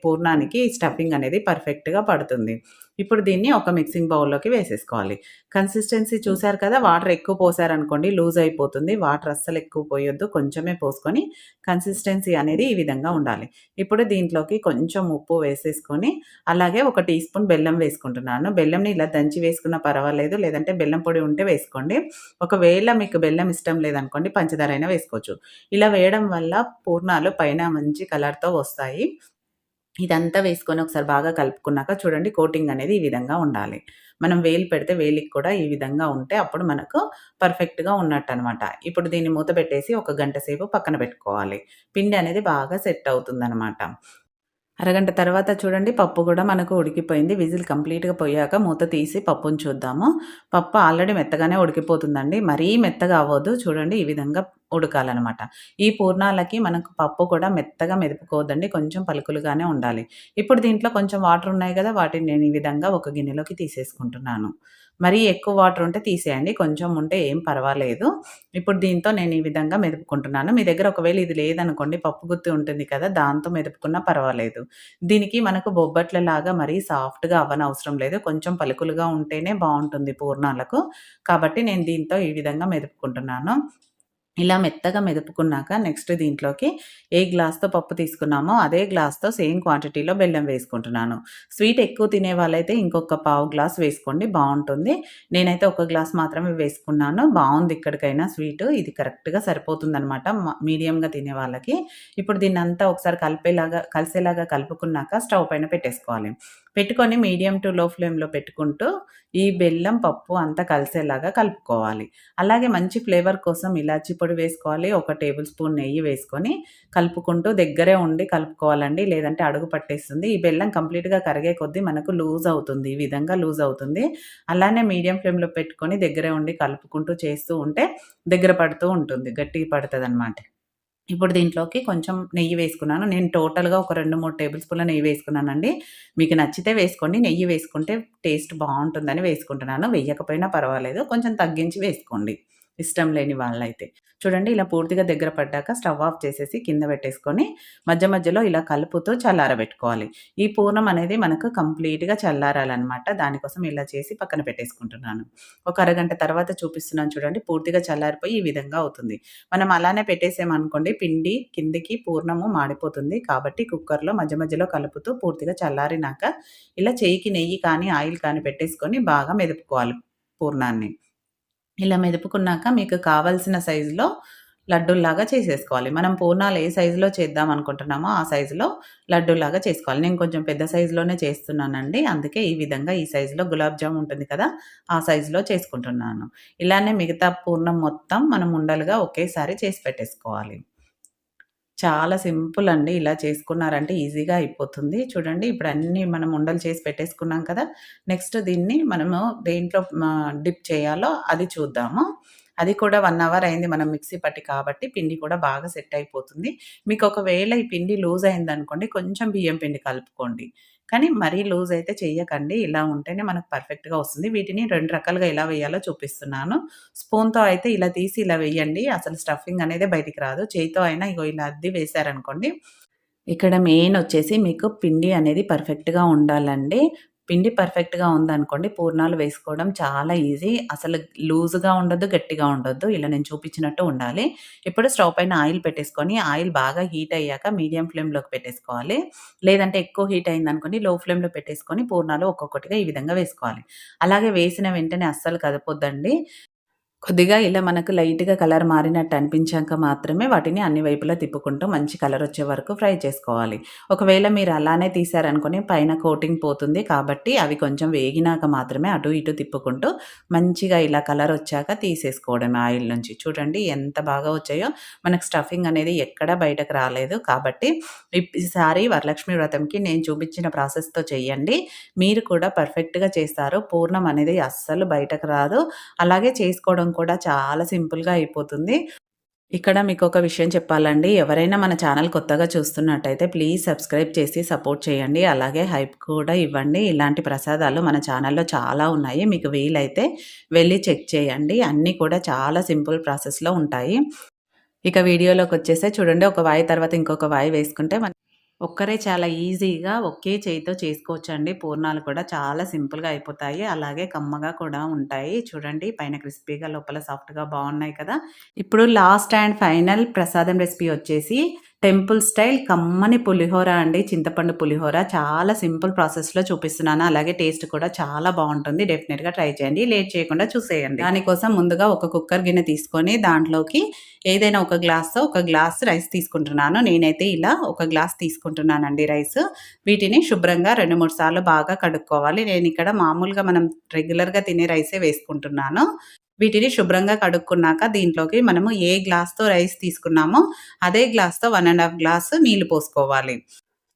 పూర్ణానికి స్టఫింగ్ అనేది పర్ఫెక్ట్‌గా పడుతుంది. ఇప్పుడు దీన్ని ఒక మిక్సింగ్ బౌల్‌లోకి వేసేసుకోవాలి. కన్సిస్టెన్సీ చూసారు కదా! వాటర్ ఎక్కువ పోసారనుకోండి లూజ్ అయిపోతుంది. వాటర్ అస్సలు ఎక్కువ పోయొద్దు. కొంచెమే పోసుకొని కన్సిస్టెన్సీ అనేది ఈ విధంగా ఉండాలి. ఇప్పుడు దీంట్లోకి కొంచెం ఉప్పు వేసేసుకొని అలాగే ఒక టీ స్పూన్ బెల్లం వేసుకుంటున్నాను. బెల్లంని ఇలా దంచి వేసుకున్నా పర్వాలేదు. లేదంటే బెల్లం పొడి ఉంటే వేసుకోండి. ఒకవేళ మీకు బెల్లం ఇష్టం లేదనుకోండి పంచదార అయినా వేసుకోవచ్చు. ఇలా వేయడం వల్ల పూర్ణాలు పైన మంచి కలర్‌తో వస్తాయి. ఇదంతా వేసుకొని ఒకసారి బాగా కలుపుకున్నాక చూడండి కోటింగ్ అనేది ఈ విధంగా ఉండాలి. మనం వేలు పెడితే వేలికి కూడా ఈ విధంగా ఉంటే అప్పుడు మనకు పర్ఫెక్ట్‌గా ఉన్నట్టనమాట. ఇప్పుడు దీన్ని మూత పెట్టేసి ఒక గంట సేపు పక్కన పెట్టుకోవాలి. పిండి అనేది బాగా సెట్ అవుతుందనమాట. అరగంట తర్వాత చూడండి పప్పు గూడా మనకు ఉడికిపోయింది. విజిల్ కంప్లీట్‌గా పోయాక మూత తీసి పప్పుని చూద్దాము. పప్పు ఆల్రెడీ మెత్తగానే ఉడికిపోతుందండి. మరీ మెత్తగా అవ్వదు. చూడండి ఈ విధంగా ఉడకాలనమాట. ఈ పూర్ణాలకి మనకు పప్పు కూడా మెత్తగా మెదుపుకోవద్దండి. కొంచెం పలుకులుగానే ఉండాలి. ఇప్పుడు దీంట్లో కొంచెం వాటర్ ఉన్నాయి గదా! వాటిని నేను ఈ విధంగా ఒక గిన్నెలోకి తీసేసుకుంటున్నాను. మరీ ఎక్కువ వాటర్ ఉంటే తీసేయండి. కొంచెం ఉంటే ఏం పర్వాలేదు. ఇప్పుడు దీంతో నేను ఈ విధంగా మెదుపుకుంటున్నాను. మీ దగ్గర ఒకవేళ ఇది లేదనుకోండి పప్పు గుత్తి ఉంటుంది కదా! దాంతో మెదుపుకున్నా పర్వాలేదు. దీనికి మనకు బొబ్బట్లలాగా మరీ సాఫ్ట్‌గా అవ్వనవసరం లేదు. కొంచెం పలుకులుగా ఉంటేనే బావుంటుంది పూర్ణాలకు. కాబట్టి నేను దీంతో ఈ విధంగా మెదుపుకుంటున్నాను. ఇలా మెత్తగా మెదుపుకున్నాక నెక్స్ట్ దీంట్లోకి ఏ గ్లాస్‌తో పప్పు తీసుకున్నామో అదే గ్లాస్‌తో సేమ్ క్వాంటిటీలో బెల్లం వేసుకుంటున్నాను. స్వీట్ ఎక్కువ తినే వాళ్ళైతే ఇంకొక పావు గ్లాస్ వేసుకోండి బావుంటుంది. నేనైతే ఒక గ్లాస్ మాత్రమే వేసుకున్నాను. బావుంది ఇక్కడికైనా స్వీటు. ఇది కరెక్ట్‌గా సరిపోతుందనమాట మీడియంగా తినే వాళ్ళకి. ఇప్పుడు దీన్నంతా ఒకసారి కలిసేలాగా కలుపుకున్నాక స్టవ్ పైన పెట్టేసుకోవాలి. పెట్టుకొని మీడియం టు లో ఫ్లేమ్‌లో పెట్టుకుంటూ ఈ బెల్లం, పప్పు అంతా కలిసేలాగా కలుపుకోవాలి. అలాగే మంచి ఫ్లేవర్ కోసం ఇలాచీ పొడి వేసుకోవాలి. ఒక టేబుల్ స్పూన్ నెయ్యి వేసుకొని కలుపుకుంటూ దగ్గరే ఉండి కలుపుకోవాలండి. లేదంటే అడుగు పట్టేస్తుంది. ఈ బెల్లం కంప్లీట్‌గా కరిగే కొద్దీ మనకు లూజ్ అవుతుంది. ఈ విధంగా లూజ్ అవుతుంది. అలానే మీడియం ఫ్లేమ్‌లో పెట్టుకొని దగ్గరే ఉండి కలుపుకుంటూ చేస్తూ ఉంటే దగ్గర పడుతూ ఉంటుంది. గట్టిగా పడతదనమాట. ఇప్పుడు దీంట్లోకి కొంచెం నెయ్యి వేసుకున్నాను. నేను టోటల్‌గా ఒక 2, 3 టేబుల్ స్పూన్ల నెయ్యి వేసుకున్నానండి. మీకు నచ్చితే వేసుకోండి. నెయ్యి వేసుకుంటే టేస్ట్ బావుంటుందని వేసుకుంటున్నాను. వెయ్యకపోయినా పర్వాలేదు. కొంచెం తగ్గించి వేసుకోండి. ఇష్టం లేని వాళ్ళైతే. చూడండి ఇలా పూర్తిగా దగ్గర పడ్డాక స్టవ్ ఆఫ్ చేసేసి కింద పెట్టేసుకొని మధ్య మధ్యలో ఇలా కలుపుతూ చల్లారబెట్టుకోవాలి. ఈ పూర్ణం అనేది మనకు కంప్లీట్‌గా చల్లారాలనమాట. దానికోసం ఇలా చేసి పక్కన పెట్టేసుకుంటున్నాను. ఒక అరగంట తర్వాత చూపిస్తున్నాను చూడండి. పూర్తిగా చల్లారిపోయి ఈ విధంగా అవుతుంది. మనం అలానే పెట్టేసామనుకోండి పిండి కిందకి పూర్ణము మాడిపోతుంది. కాబట్టి కుక్కర్‌లో మధ్య మధ్యలో కలుపుతూ పూర్తిగా చల్లారినాక ఇలా చెయ్యికి నెయ్యి కానీ, ఆయిల్ కానీ పెట్టేసుకొని బాగా మెదుపుకోవాలి పూర్ణాన్ని. ఇలా మెదుపుకున్నాక మీకు కావాల్సిన సైజులో లడ్డూల్లాగా చేసేసుకోవాలి. మనం పూర్ణాలు ఏ సైజులో చేద్దాం అనుకుంటున్నామో ఆ సైజులో లడ్డూల్లాగా చేసుకోవాలి. నేను కొంచెం పెద్ద సైజులోనే చేస్తున్నానండి. అందుకే ఈ విధంగా ఈ సైజులో గులాబ్ జామ్ ఉంటుంది కదా! ఆ సైజులో చేసుకుంటున్నాను. ఇలానే మిగతా పూర్ణం మొత్తం మనం ఉండలుగా ఒకేసారి చేసి పెట్టేసుకోవాలి. చాలా సింపుల్ అండి. ఇలా చేసుకున్నారంటే ఈజీగా అయిపోతుంది. చూడండి ఇప్పుడు అన్నీ మనం ఉండలు చేసి పెట్టేసుకున్నాం కదా! నెక్స్ట్ దీన్ని మనము దేంట్లో డిప్ చేయాలో అది చూద్దాము. అది కూడా 1 అవర్ అయింది మనం మిక్సీ పట్టి కాబట్టి పిండి కూడా బాగా సెట్ అయిపోతుంది. మీకు ఒకవేళ ఈ పిండి లూజ్ అయిందనుకోండి కొంచెం బియ్యం పిండి కలుపుకోండి. కానీ మరీ లూజ్ అయితే చెయ్యకండి. ఇలా ఉంటేనే మనకు పర్ఫెక్ట్‌గా వస్తుంది. వీటిని 2 రకాలుగా ఎలా వేయాలో చూపిస్తున్నాను. స్పూన్‌తో అయితే ఇలా తీసి ఇలా వేయండి. అసలు స్టఫింగ్ అనేదే బయటికి రాదు. చేయితో అయినా ఇగో ఇలా అద్ది వేశారనుకోండి ఇక్కడ మెయినొచ్చేసి మీకు పిండి అనేది పర్ఫెక్ట్‌గా ఉండాలండి. పిండి పర్ఫెక్ట్‌గా ఉందనుకోండి, పూర్ణాలు వేసుకోవడం చాలా ఈజీ. అసలు లూజ్‌గా ఉండొద్దు, గట్టిగా ఉండొద్దు. ఇలా నేను చూపించినట్టు ఉండాలి. ఇప్పుడు స్టవ్ పైన ఆయిల్ పెట్టేసుకొని, ఆయిల్ బాగా హీట్ అయ్యాక మీడియం ఫ్లేమ్‌లోకి పెట్టేసుకోవాలి. లేదంటే ఎక్కువ హీట్ అయిందనుకోండి, లో ఫ్లేమ్‌లో పెట్టేసుకొని పూర్ణాలు ఒక్కొక్కటిగా ఈ విధంగా వేసుకోవాలి. అలాగే వేసిన వెంటనే అస్సలు కదపొద్దండి. కొద్దిగా ఇలా మనకు లైట్‌గా కలర్ మారినట్టు అనిపించాక మాత్రమే వాటిని అన్ని వైపులా తిప్పుకుంటూ మంచి కలరొచ్చే వరకు ఫ్రై చేసుకోవాలి. ఒకవేళ మీరు అలానే తీశారనుకోండి పైన కోటింగ్ పోతుంది. కాబట్టి అవి కొంచెం వేగినాక మాత్రమే అటు ఇటు తిప్పుకుంటూ మంచిగా ఇలా కలరొచ్చాక తీసేసుకోవడమే ఆయిల్ నుంచి. చూడండి ఎంత బాగా వచ్చాయో. మనకు స్టఫింగ్ అనేది ఎక్కడా బయటకు రాలేదు. కాబట్టి ఈసారి వరలక్ష్మి వ్రతంకి నేను చూపించిన ప్రాసెస్‌తో చేయండి. మీరు కూడా పర్ఫెక్ట్‌గా చేస్తారు. పూర్ణం అనేది అస్సలు బయటకు రాదు. అలాగే చేసుకోవడం కూడా చాలా సింపుల్‌గా అయిపోతుంది. ఇక్కడ మీకొక విషయం చెప్పాలండి. ఎవరైనా మన ఛానల్ కొత్తగా చూస్తున్నట్టయితే ప్లీజ్ సబ్స్క్రైబ్ చేసి సపోర్ట్ చేయండి. అలాగే హైప్ కూడా ఇవ్వండి. ఇలాంటి ప్రసాదాలు మన ఛానల్‌లో చాలా ఉన్నాయి. మీకు వీలైతే వెళ్లి చెక్ చేయండి. అన్నీ కూడా చాలా సింపుల్ ప్రాసెస్‌లో ఉంటాయి. ఇక వీడియోలోకొచ్చేస్తే చూడండి, ఒక వాయి తర్వాత ఇంకొక వాయి వేసుకుంటే ఒక్కరే చాలా ఈజీగా ఒకే చేయితో చేసుకోవచ్చండి. పూర్ణాలు కూడా చాలా సింపుల్‌గా అయిపోతాయి. అలాగే కమ్మగా కూడా ఉంటాయి. చూడండి, పైన క్రిస్పీగా లోపల సాఫ్ట్‌గా బాగున్నాయి కదా! ఇప్పుడు లాస్ట్ అండ్ ఫైనల్ ప్రసాదం రెసిపీ వచ్చేసి టెంపుల్ స్టైల్ కమ్మని పులిహోర అండి. చింతపండు పులిహోర చాలా సింపుల్ ప్రాసెస్‌లో చూపిస్తున్నాను. అలాగే టేస్ట్ కూడా చాలా బావుంటుంది. డెఫినిట్‌గా ట్రై చేయండి. లేట్ చేయకుండా చూసేయండి. దానికోసం ముందుగా ఒక కుక్కర్ గిన్నె తీసుకొని దాంట్లోకి ఏదైనా ఒక గ్లాస్‌తో ఒక గ్లాస్ రైస్ తీసుకుంటున్నాను. నేనైతే ఇలా ఒక గ్లాస్ తీసుకుంటున్నానండి రైస్. వీటిని శుభ్రంగా 2, 3 సార్లు బాగా కడుక్కోవాలి. నేనిక్కడ మామూలుగా మనం రెగ్యులర్‌గా తినే రైసే వేసుకుంటున్నాను. వీటిని శుభ్రంగా కడుక్కున్నాక దీంట్లోకి మనము ఏ గ్లాస్‌తో రైస్ తీసుకున్నామో అదే గ్లాస్‌తో 1 ½ గ్లాసు నీళ్లు పోసుకోవాలి.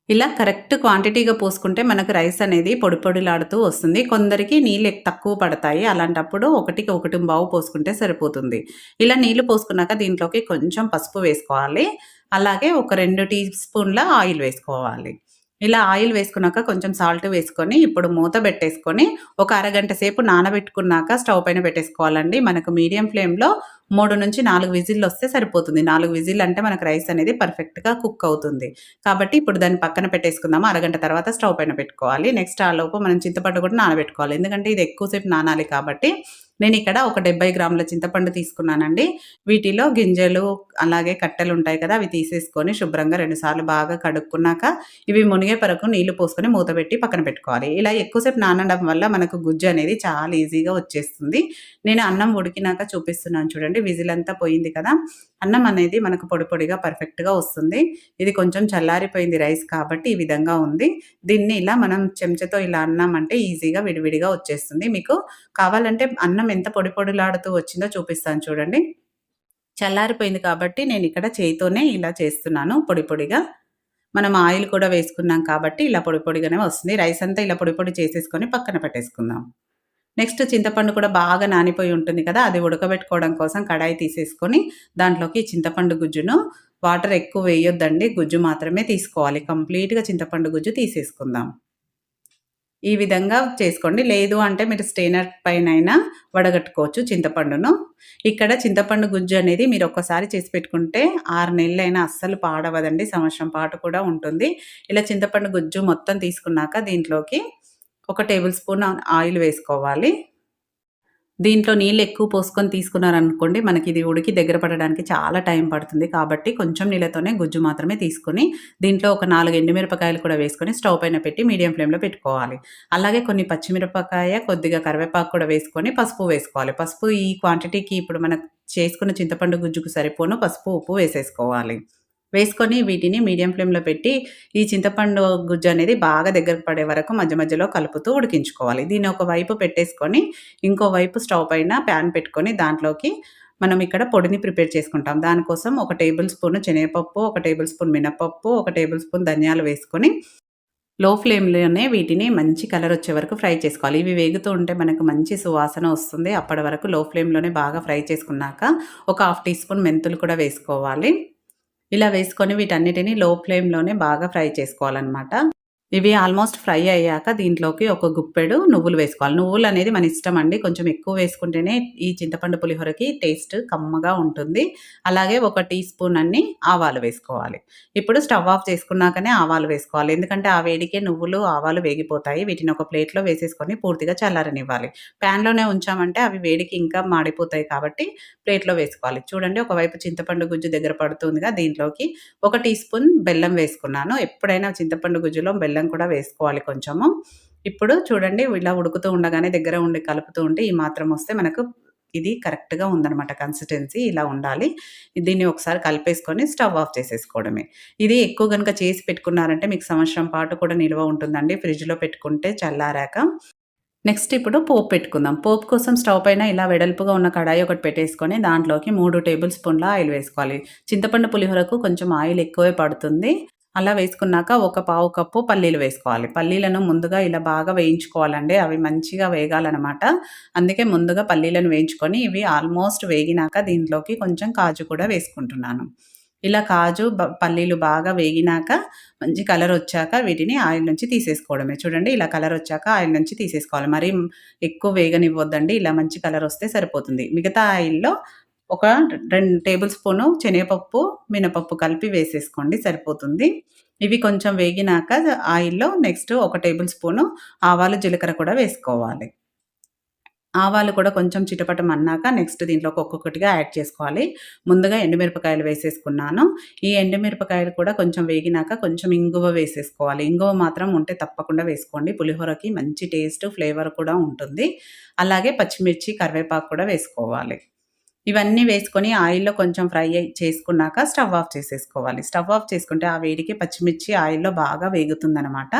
ఇలా కరెక్ట్ క్వాంటిటీగా పోసుకుంటే మనకు రైస్ అనేది పొడి పొడిలాడుతూ వస్తుంది. కొందరికి నీళ్ళు తక్కువ పడతాయి. అలాంటప్పుడు 1కి 1 పోసుకుంటే సరిపోతుంది. ఇలా నీళ్లు పోసుకున్నాక దీంట్లోకి కొంచెం పసుపు వేసుకోవాలి. అలాగే ఒక 2 టీ స్పూన్ల ఆయిల్ వేసుకోవాలి. ఇలా ఆయిల్ వేసుకున్నాక కొంచెం సాల్ట్ వేసుకొని ఇప్పుడు మూత పెట్టేసుకొని ఒక అరగంట సేపు నానబెట్టుకున్నాక స్టవ్ పైన పెట్టేసుకోవాలండి. మనకు మీడియం ఫ్లేమ్‌లో 3-4 విజిల్లొస్తే సరిపోతుంది. 4 విజిల్ అంటే మనకు రైస్ అనేది పర్ఫెక్ట్‌గా కుక్ అవుతుంది. కాబట్టి ఇప్పుడు దాన్ని పక్కన పెట్టేసుకుందాము. అరగంట తర్వాత స్టవ్ పైన పెట్టుకోవాలి. నెక్స్ట్ ఆలోపు మనం చింతపండు కూడా నానబెట్టుకోవాలి. ఎందుకంటే ఇది ఎక్కువ సేపు నానాలి కాబట్టి. నేనిక్కడ ఒక 70 గ్రాముల చింతపండు తీసుకున్నానండి. వీటిలో గింజలు అలాగే కట్టెలుంటాయి కదా! అవి తీసేసుకొని శుభ్రంగా 2 సార్లు బాగా కడుక్కున్నాక ఇవి మునిగే వరకు నీళ్లు పోసుకొని మూత పెట్టి పక్కన పెట్టుకోవాలి. ఇలా ఎక్కువసేపు నానడం వల్ల మనకు గుజ్జు అనేది చాలా ఈజీగా వచ్చేస్తుంది. నేను అన్నం ఉడికినాక చూపిస్తున్నాను చూడండి. విజిల్ అంతా పోయింది కదా! అన్నం అనేది మనకు పొడి పొడిగా పర్ఫెక్ట్‌గా వస్తుంది. ఇది కొంచెం చల్లారిపోయింది రైస్ కాబట్టి ఈ విధంగా ఉంది. దీన్ని ఇలా మనం చెంచాతో ఇలా అన్నామంటే ఈజీగా విడివిడిగా వచ్చేస్తుంది. మీకు కావాలంటే అన్నం ఎంత పొడి పొడిలాడుతూ వచ్చిందో చూపిస్తాను చూడండి. చల్లారిపోయింది కాబట్టి నేనిక్కడ చేయితోనే ఇలా చేస్తున్నాను పొడి పొడిగా. మనం ఆయిల్ కూడా వేసుకున్నాం కాబట్టి ఇలా పొడి పొడిగానే వస్తుంది. రైస్ అంతా ఇలా పొడి పొడి చేసేసుకొని పక్కన పెట్టేసుకుందాం. నెక్స్ట్ చింతపండు కూడా బాగా నానిపోయి ఉంటుంది కదా! అది ఉడకబెట్టుకోవడం కోసం కడాయి తీసేసుకొని దాంట్లోకి చింతపండు గుజ్జును వాటర్ ఎక్కువ వేయొద్దండి. గుజ్జు మాత్రమే తీసుకోవాలి. కంప్లీట్‌గా చింతపండు గుజ్జు తీసేసుకుందాం. ఈ విధంగా చేసుకోండి. లేదు అంటే మీరు స్ట్రెయినర్ పైనైనా వడగట్టుకోవచ్చు చింతపండును. ఇక్కడ చింతపండు గుజ్జు అనేది మీరు ఒక్కసారి చేసి పెట్టుకుంటే 6 నెలలైనా అస్సలు పాడవదండి. సంవత్సరం పాటు కూడా ఉంటుంది. ఇలా చింతపండు గుజ్జు మొత్తం తీసుకున్నాక దీంట్లోకి ఒక టేబుల్ స్పూన్ ఆయిల్ వేసుకోవాలి. దీంట్లో నీళ్ళు ఎక్కువ పోసుకొని తీసుకున్నారనుకోండి, మనకిది ఉడికి దగ్గర పడడానికి చాలా టైం పడుతుంది. కాబట్టి కొంచెం నీళ్ళతోనే గుజ్జు మాత్రమే తీసుకొని, దీంట్లో ఒక 4 ఎండుమిరపకాయలు కూడా వేసుకొని స్టవ్ పైన పెట్టి మీడియం ఫ్లేమ్‌లో పెట్టుకోవాలి. అలాగే కొన్ని పచ్చిమిరపకాయ, కొద్దిగా కరివేపాకు కూడా వేసుకొని పసుపు వేసుకోవాలి. పసుపు ఈ క్వాంటిటీకి ఇప్పుడు మనం చేసుకున్న చింతపండు గుజ్జుకు సరిపోను పసుపు, ఉప్పు వేసేసుకోవాలి. వేసుకొని వీటిని మీడియం ఫ్లేమ్‌లో పెట్టి, ఈ చింతపండు గుజ్జు అనేది బాగా దగ్గరకు పడే వరకు మధ్య మధ్యలో కలుపుతూ ఉడికించుకోవాలి. దీన్ని ఒక వైపు పెట్టేసుకొని, ఇంకో వైపు స్టవ్ పైన ప్యాన్ పెట్టుకొని దాంట్లోకి మనం ఇక్కడ పొడిని ప్రిపేర్ చేసుకుంటాం. దానికోసం ఒక టేబుల్ స్పూన్ శనగపప్పు, ఒక టేబుల్ స్పూన్ మినపప్పు, ఒక టేబుల్ స్పూన్ ధనియాలు వేసుకొని లో ఫ్లేమ్‌లోనే వీటిని మంచి కలర్ వచ్చే వరకు ఫ్రై చేసుకోవాలి. ఇవి వేగుతూ ఉంటే మనకు మంచి సువాసన వస్తుంది. అప్పటి వరకు లో ఫ్లేమ్‌లోనే బాగా ఫ్రై చేసుకున్నాక ఒక హాఫ్ టీ స్పూన్ మెంతులు కూడా వేసుకోవాలి. ఇలా వేసుకొని వీటన్నిటిని లో ఫ్లేమ్‌లోనే బాగా ఫ్రై చేసుకోవాలనమాట. ఇవి ఆల్మోస్ట్ ఫ్రై అయ్యాక దీంట్లోకి ఒక గుప్పెడు నువ్వులు వేసుకోవాలి. నువ్వులనేది మన ఇష్టమండి. కొంచెం ఎక్కువ వేసుకుంటేనే ఈ చింతపండు పులిహోరకి టేస్ట్ కమ్మగా ఉంటుంది. అలాగే ఒక టీ స్పూన్ అన్ని ఆవాలు వేసుకోవాలి. ఇప్పుడు స్టవ్ ఆఫ్ చేసుకున్నాకనే ఆవాలు వేసుకోవాలి. ఎందుకంటే ఆ వేడికే నువ్వులు, ఆవాలు వేగిపోతాయి. వీటిని ఒక ప్లేట్‌లో వేసేసుకొని పూర్తిగా చల్లారనివ్వాలి. ప్యాన్‌లోనే ఉంచామంటే అవి వేడికి ఇంకా మాడిపోతాయి కాబట్టి ప్లేట్‌లో వేసుకోవాలి. చూడండి, ఒకవైపు చింతపండు గుజ్జు దగ్గర పడుతుందిగా దీంట్లోకి ఒక టీ స్పూన్ బెల్లం వేసుకున్నాను. ఎప్పుడైనా చింతపండు గుజ్జులో బెల్లం కూడా వేసుకోవాలి కొంచెము. ఇప్పుడు చూడండి, ఇలా ఉడుకుతూ ఉండగానే దగ్గర ఉండి కలుపుతూ ఉంటే ఈ మాత్రం వస్తే మనకు ఇది కరెక్ట్‌గా ఉందనమాట కన్సిస్టెన్సీ ఇలా ఉండాలి. దీన్ని ఒకసారి కలిపేసుకొని స్టవ్ ఆఫ్ చేసేసుకోవడమే. ఇది ఎక్కువ గనుక చేసి పెట్టుకున్నారంటే మీకు సంవత్సరం పాటు కూడా నిల్వ ఉంటుందండి ఫ్రిడ్జ్‌లో పెట్టుకుంటే చల్లారాక. నెక్స్ట్ ఇప్పుడు పోపు పెట్టుకుందాం. పోపు కోసం స్టవ్ పైన ఇలా వెడల్పుగా ఉన్న కడాయి ఒకటి పెట్టేసుకొని దాంట్లోకి 3 టేబుల్ స్పూన్ల ఆయిల్ వేసుకోవాలి. చింతపండు పులిహోరకు కొంచెం ఆయిల్ ఎక్కువే పడుతుంది. అలా వేసుకున్నాక ఒక పావు కప్పు పల్లీలు వేసుకోవాలి. పల్లీలను ముందుగా ఇలా బాగా వేయించుకోవాలండి. అవి మంచిగా వేగాలనమాట. అందుకే ముందుగా పల్లీలను వేయించుకొని ఇవి ఆల్మోస్ట్ వేగినాక దీంట్లోకి కొంచెం కాజు కూడా వేసుకుంటున్నాను. ఇలా కాజు, పల్లీలు బాగా వేగినాక మంచి కలరొచ్చాక వీటిని ఆయిల్ నుంచి తీసేసుకోవడమే. చూడండి ఇలా కలరొచ్చాక ఆయిల్ నుంచి తీసేసుకోవాలి. మరీ ఎక్కువ వేగనివ్వొద్దండి. ఇలా మంచి కలరొస్తే సరిపోతుంది. మిగతా ఆయిల్‌లో ఒక 2 టేబుల్ స్పూను శనగపప్పు, మినపప్పు కలిపి వేసేసుకోండి సరిపోతుంది. ఇవి కొంచెం వేగినాక ఆయిల్‌లో నెక్స్ట్ ఒక టేబుల్ స్పూను ఆవాలు, జీలకర్ర కూడా వేసుకోవాలి. ఆవాలు కూడా కొంచెం చిటపటమన్నాక నెక్స్ట్ దీంట్లోకి ఒక్కొక్కటిగా యాడ్ చేసుకోవాలి. ముందుగా ఎండుమిరపకాయలు వేసేసుకున్నాను. ఈ ఎండుమిరపకాయలు కూడా కొంచెం వేగినాక కొంచెం ఇంగువ వేసేసుకోవాలి. ఇంగువ మాత్రం ఉంటే తప్పకుండా వేసుకోండి. పులిహోరకి మంచి టేస్ట్, ఫ్లేవర్ కూడా ఉంటుంది. అలాగే పచ్చిమిర్చి, కరివేపాకు కూడా వేసుకోవాలి. ఇవన్నీ వేసుకొని ఆయిల్‌లో కొంచెం చేసుకున్నాక స్టవ్ ఆఫ్ చేసేసుకోవాలి. స్టవ్ ఆఫ్ చేసుకుంటే ఆ వేడికి పచ్చిమిర్చి ఆయిల్‌లో బాగా వేగుతుందనమాట.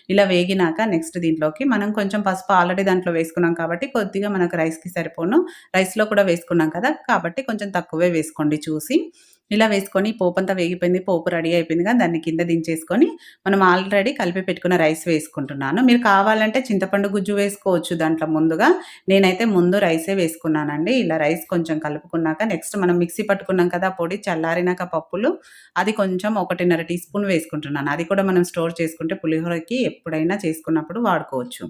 ఇలా వేగినాక నెక్స్ట్ దీంట్లోకి మనం కొంచెం పసుపు ఆల్రెడీ దాంట్లో వేసుకున్నాం కాబట్టి కొద్దిగా మనకు రైస్‌కి సరిపోను. రైస్‌లో కూడా వేసుకున్నాం కదా! కాబట్టి కొంచెం తక్కువే వేసుకోండి చూసి. ఇలా వేసుకొని పోపంతా వేగిపోయింది. పోపు రెడీ అయిపోయిందిగా దాన్ని కింద దించేసుకొని మనం ఆల్రెడీ కలిపి పెట్టుకున్న రైస్ వేసుకుంటున్నాను. మీరు కావాలంటే చింతపండు గుజ్జు వేసుకోవచ్చు దాంట్లో ముందుగా. నేనైతే ముందు రైసే వేసుకున్నానండి. ఇలా రైస్ కొంచెం కలుపుకున్నాక నెక్స్ట్ మనం మిక్సీ పట్టుకున్నాం కదా! పొడి చల్లారినాక పప్పులు అది కొంచెం 1:30 టీ స్పూన్ వేసుకుంటున్నాను. అది కూడా మనం స్టోర్ చేసుకుంటే పులిహోరకి ఎప్పుడైనా చేసుకున్నప్పుడు వాడుకోవచ్చు.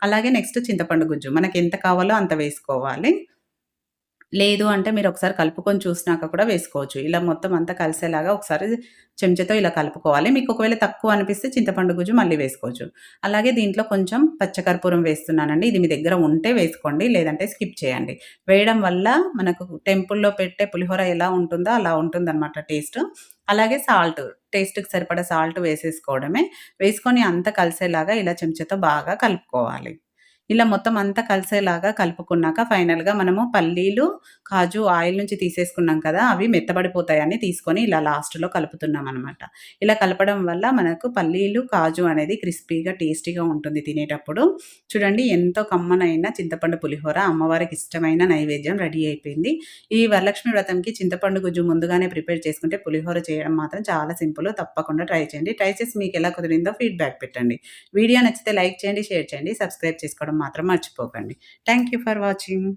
అలాగే నెక్స్ట్ చింతపండు గుజ్జు మనకెంత కావాలో అంత వేసుకోవాలి. లేదు అంటే మీరొకసారి కలుపుకొని చూసినాక కూడా వేసుకోవచ్చు. ఇలా మొత్తం అంతా కలిసేలాగా ఒకసారి చెంచాతో ఇలా కలుపుకోవాలి. మీకు ఒకవేళ తక్కువ అనిపిస్తే చింతపండు గుజ్జు మళ్ళీ వేసుకోవచ్చు. అలాగే దీంట్లో కొంచెం పచ్చకర్పూరం వేస్తున్నానండి. ఇది మీ దగ్గర ఉంటే వేసుకోండి. లేదంటే స్కిప్ చేయండి. వేయడం వల్ల మనకు టెంపుల్‌లో పెట్టే పులిహోర ఎలా ఉంటుందో అలా ఉంటుందనమాట టేస్ట్. అలాగే టేస్ట్‌కి సరిపడా సాల్ట్ వేసేసుకోవడమే. వేసుకొని అంతా కలిసేలాగా ఇలా చెంచాతో బాగా కలుపుకోవాలి. ఇలా మొత్తం అంతా కలిసేలాగా కలుపుకున్నాక ఫైనల్‌గా మనము పల్లీలు, కాజు ఆయిల్ నుంచి తీసేసుకున్నాం కదా! అవి మెత్తబడిపోతాయని తీసుకొని ఇలా లాస్ట్‌లో కలుపుతున్నామనమాట. ఇలా కలపడం వల్ల మనకు పల్లీలు, కాజు అనేది క్రిస్పీగా, టేస్టీగా ఉంటుంది తినేటప్పుడు. చూడండి ఎంతో కమ్మనైన చింతపండు పులిహోర అమ్మవారికి ఇష్టమైన నైవేద్యం రెడీ అయిపోయింది. ఈ వరలక్ష్మి వ్రతంకి చింతపండు గుజ్జు ముందుగానే ప్రిపేర్ చేసుకుంటే పులిహోర చేయడం మాత్రం చాలా సింపుల్. తప్పకుండా ట్రై చేయండి. ట్రై చేసి మీకెలా కుదిరిందో ఫీడ్‌బ్యాక్ పెట్టండి. వీడియో నచ్చితే లైక్ చేయండి, షేర్ చేయండి, సబ్స్క్రైబ్ చేసుకోవడం మాత్రం మర్చిపోకండి. Thank you for watching.